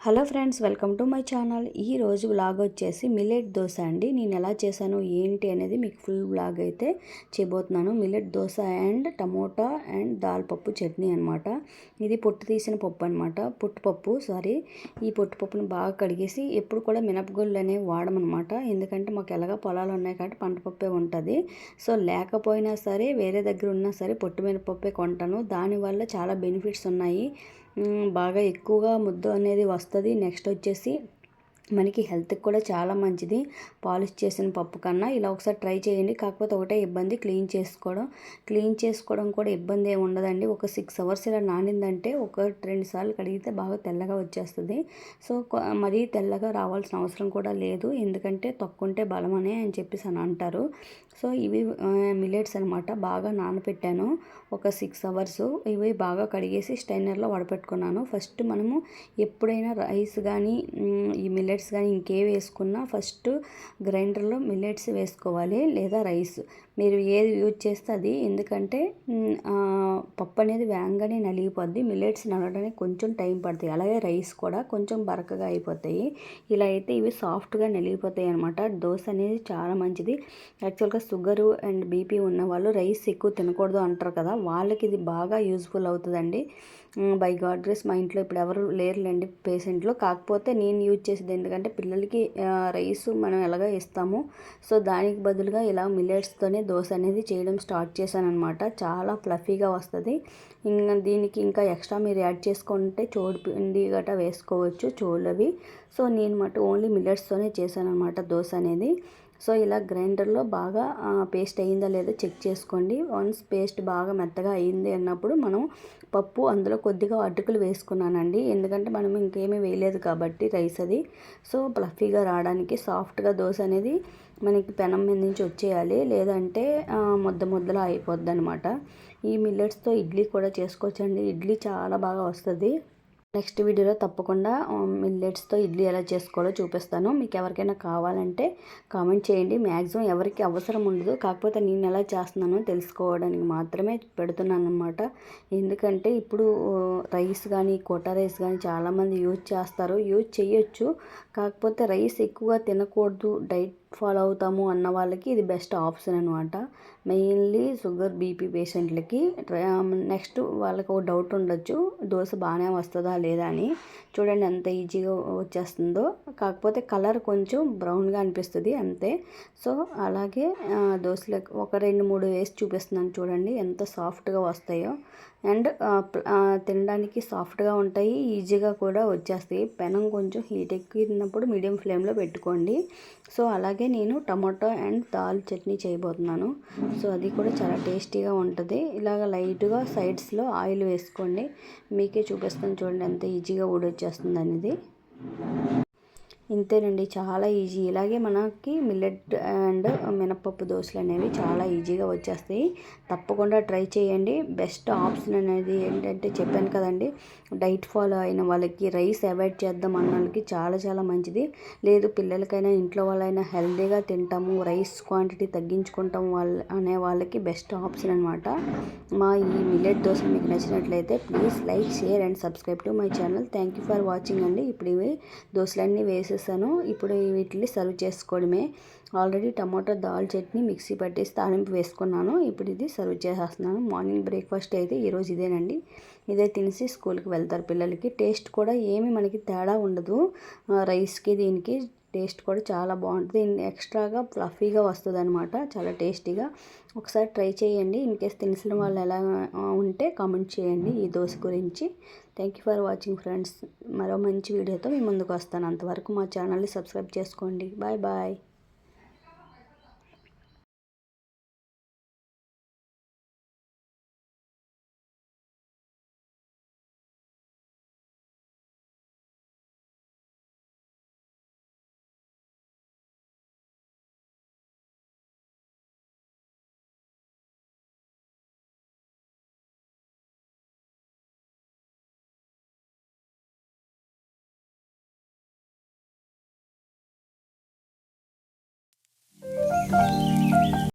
Hello friends, welcome to my channel. ఈ రోజు vlog వచ్చేసి మిల్లెట్ దోశ అండి. నేను ఎలా చేశాను ఏంటి అనేది మీకు ఫుల్ వ్లాగ్ అయితే చేయబోతున్నాను. Millet dosa and tomato and dal పప్పు చట్నీ అనమాట. ఇది పొట్టు తీసిన పప్పు అనమాట, ఈ పొట్టుపప్పును బాగా కడిగేసి ఎప్పుడు కూడా మినపగుళ్ళు అనేవి వాడమన్నమాట. ఎందుకంటే మాకు ఎలాగ పొలాలు ఉన్నాయి కాబట్టి పంటపప్పే ఉంటుంది. సో లేకపోయినా సరే వేరే దగ్గర ఉన్నా సరే పొట్టు మినపప్పే కొంటాను. దానివల్ల చాలా బెనిఫిట్స్ ఉన్నాయి. బాగా ఎక్కువగా ముద్ద అనేది వస్తుంది. నెక్స్ట్ వచ్చేసి మనకి హెల్త్కి కూడా చాలా మంచిది పాలిష్ చేసిన పప్పు కన్నా. ఇలా ఒకసారి ట్రై చేయండి. కాకపోతే ఒకటే ఇబ్బంది, క్లీన్ చేసుకోవడం కూడా ఇబ్బంది ఏమి ఉండదండి. ఒక 6 అవర్స్ ఇలా నానిందంటే 1-2 సార్లు కడిగితే బాగా తెల్లగా వచ్చేస్తుంది. సో మరీ తెల్లగా రావాల్సిన అవసరం కూడా లేదు, ఎందుకంటే తొక్కుంటే బలమనే అని చెప్పేసి అంటారు. సో ఇవి మిల్లెట్స్ అనమాట. బాగా నానబెట్టాను ఒక 6 అవర్స్. ఇవి బాగా కడిగేసి స్టైనర్లో వడపెట్టుకున్నాను. ఫస్ట్ మనము ఎప్పుడైనా రైస్ కానీ ఈ మిల్లెట్స్ కానీ ఇంకే వేసుకున్నా ఫస్ట్ గ్రైండర్లో మిల్లెట్స్ వేసుకోవాలి, లేదా రైస్, మీరు ఏది యూజ్ చేస్తే అది. ఎందుకంటే పప్పు అనేది వేగంగానే నలిగిపోద్ది, మిల్లెట్స్ నలగడానికి కొంచెం టైం పడుతుంది. అలాగే రైస్ కూడా కొంచెం బరకగా అయిపోతాయి. ఇలా అయితే ఇవి సాఫ్ట్గా నలిగిపోతాయి అనమాట. దోశ అనేది చాలా మంచిది. యాక్చువల్గా షుగరు అండ్ బీపీ ఉన్న వాళ్ళు రైస్ ఎక్కువ తినకూడదు అంటారు కదా, వాళ్ళకి ఇది బాగా యూజ్ఫుల్ అవుతుందండి. బై గాడ్ గ్రేస్ మా ఇంట్లో ఇప్పుడు ఎవరు లేరులేండి పేషెంట్లు. కాకపోతే నేను యూజ్ చేసేది, ఎందుకంటే పిల్లలకి రైస్ మనం ఎలాగో ఇస్తాము. సో దానికి బదులుగా ఇలా మిల్లెట్స్తోనే దోశ అనేది చేయడం స్టార్ట్ చేశాను అనమాట. చాలా ఫ్లఫీగా వస్తుంది. దీనికి ఇంకా ఎక్స్ట్రా మీరు యాడ్ చేసుకుంటే చోడు పిండి గట్రా వేసుకోవచ్చు, చోళ్ళవి. సో నేను మటు ఓన్లీ మిల్లెట్స్తోనే చేశాను అనమాట దోశ అనేది. సో ఇలా గ్రైండర్లో బాగా పేస్ట్ అయ్యిందా లేదా చెక్ చేసుకోండి. వన్స్ పేస్ట్ బాగా మెత్తగా అయ్యింది అన్నప్పుడు మనం పప్పు అందులో కొద్దిగా అటుకులు వేసుకున్నానండి, ఎందుకంటే మనం ఇంకేమీ వేయలేదు కాబట్టి రైస్ అది. సో ఫ్లఫీగా రావడానికి, సాఫ్ట్గా దోశ అనేది మనకి పెనం మీద నుంచి వచ్చేయాలి, లేదంటే ముద్దలా అయిపోద్ది అనమాట. ఈ మిల్లెట్స్తో ఇడ్లీ కూడా చేసుకోవచ్చండి. ఇడ్లీ చాలా బాగా వస్తుంది. నెక్స్ట్ వీడియోలో తప్పకుండా మిల్లెట్స్తో ఇడ్లీ ఎలా చేసుకోవాలో చూపిస్తాను. మీకు ఎవరికైనా కావాలంటే కామెంట్ చేయండి. మ్యాక్సిమం ఎవరికి అవసరం ఉండదు, కాకపోతే నేను ఎలా చేస్తున్నానో తెలుసుకోవడానికి మాత్రమే పెడుతున్నాను అనమాట. ఎందుకంటే ఇప్పుడు రైస్ కానీ కోటా రైస్ కానీ చాలామంది యూజ్ చేస్తారు, యూజ్ చేయొచ్చు. కాకపోతే రైస్ ఎక్కువగా తినకూడదు, డైట్ ఫాలో అవుతాము అన్న వాళ్ళకి ఇది బెస్ట్ ఆప్షన్ అనమాట. మెయిన్లీ షుగర్ బీపీ పేషెంట్లకి. నెక్స్ట్ వాళ్ళకి ఒక డౌట్ ఉండొచ్చు, దోశ బాగానే వస్తుందా లేదా అని. చూడండి ఎంత ఈజీగా వచ్చేస్తుందో, కాకపోతే కలర్ కొంచెం బ్రౌన్గా అనిపిస్తుంది అంతే. సో అలాగే దోశలకు ఒక 2-3 వేసి చూపిస్తున్నాను, చూడండి ఎంత సాఫ్ట్గా వస్తాయో. అండ్ తినడానికి సాఫ్ట్గా ఉంటాయి, ఈజీగా కూడా వచ్చేస్తాయి. పెనం కొంచెం హీట్ ఎక్కినప్పుడు మీడియం ఫ్లేమ్లో పెట్టుకోండి. సో అలాగే నేను టమాటో అండ్ దాల్ చట్నీ చేయబోతున్నాను. సో అది కూడా చాలా టేస్టీగా ఉంటుంది. ఇలాగ లైట్గా సైడ్స్లో ఆయిల్ వేసుకోండి. మీకే చూపిస్తాను చూడండి ఎంత ఈజీగా ఊడొచ్చేస్తుంది అనేది. ఇంతేనండి, చాలా ఈజీ. ఇలాగే మనకి మిల్లెట్ అండ్ మినపప్పు దోశలు అనేవి చాలా ఈజీగా వచ్చేస్తాయి. తప్పకుండా ట్రై చేయండి. బెస్ట్ ఆప్షన్ అనేది ఏంటంటే చెప్పాను కదండి, డైట్ ఫాలో అయిన వాళ్ళకి, రైస్ అవాయిడ్ చేద్దాం అన్న వాళ్ళకి చాలా మంచిది. లేదు పిల్లలకైనా ఇంట్లో వాళ్ళైనా హెల్తీగా తింటాము, రైస్ క్వాంటిటీ తగ్గించుకుంటాం అనే వాళ్ళకి బెస్ట్ ఆప్షన్ అనమాట. మా ఈ మిల్లెట్ దోశ మీకు నచ్చినట్లయితే please like, share and subscribe to my channel. Thank you for watching అండి. ఇప్పుడు ఇవి దోశలన్నీ వేసేసాను. ఇప్పుడు వీటిని సర్వ్ చేసుకోవడమే. Already tomato dal chutney mixie పట్టేసి తాలింపు వేసుకున్నాను. ఇప్పుడు ఇది సర్వ్ చేసేస్తున్నాను. మార్నింగ్ బ్రేక్ఫాస్ట్ అయితే ఈరోజు ఇదేనండి. ఇదే తినేసి స్కూల్కి వెళ్తారు పిల్లలకి. టేస్ట్ కూడా ఏమి మనకి తేడా ఉండదు, రైస్కి దీనికి టేస్ట్ కూడా చాలా బాగుంటుంది. ఎక్స్ట్రాగా ఫ్లఫీగా వస్తుంది అనమాట, చాలా టేస్టీగా. ఒకసారి ట్రై చేయండి. ఇన్ కేస్ తెలిసిన వాళ్ళు ఎలా ఉంటే కామెంట్ చేయండి ఈ దోశ గురించి. Thank you for watching friends. మరో మంచి వీడియోతో మీ ముందుకు వస్తాను. అంతవరకు మా ఛానల్ని సబ్స్క్రైబ్ చేసుకోండి. Bye bye.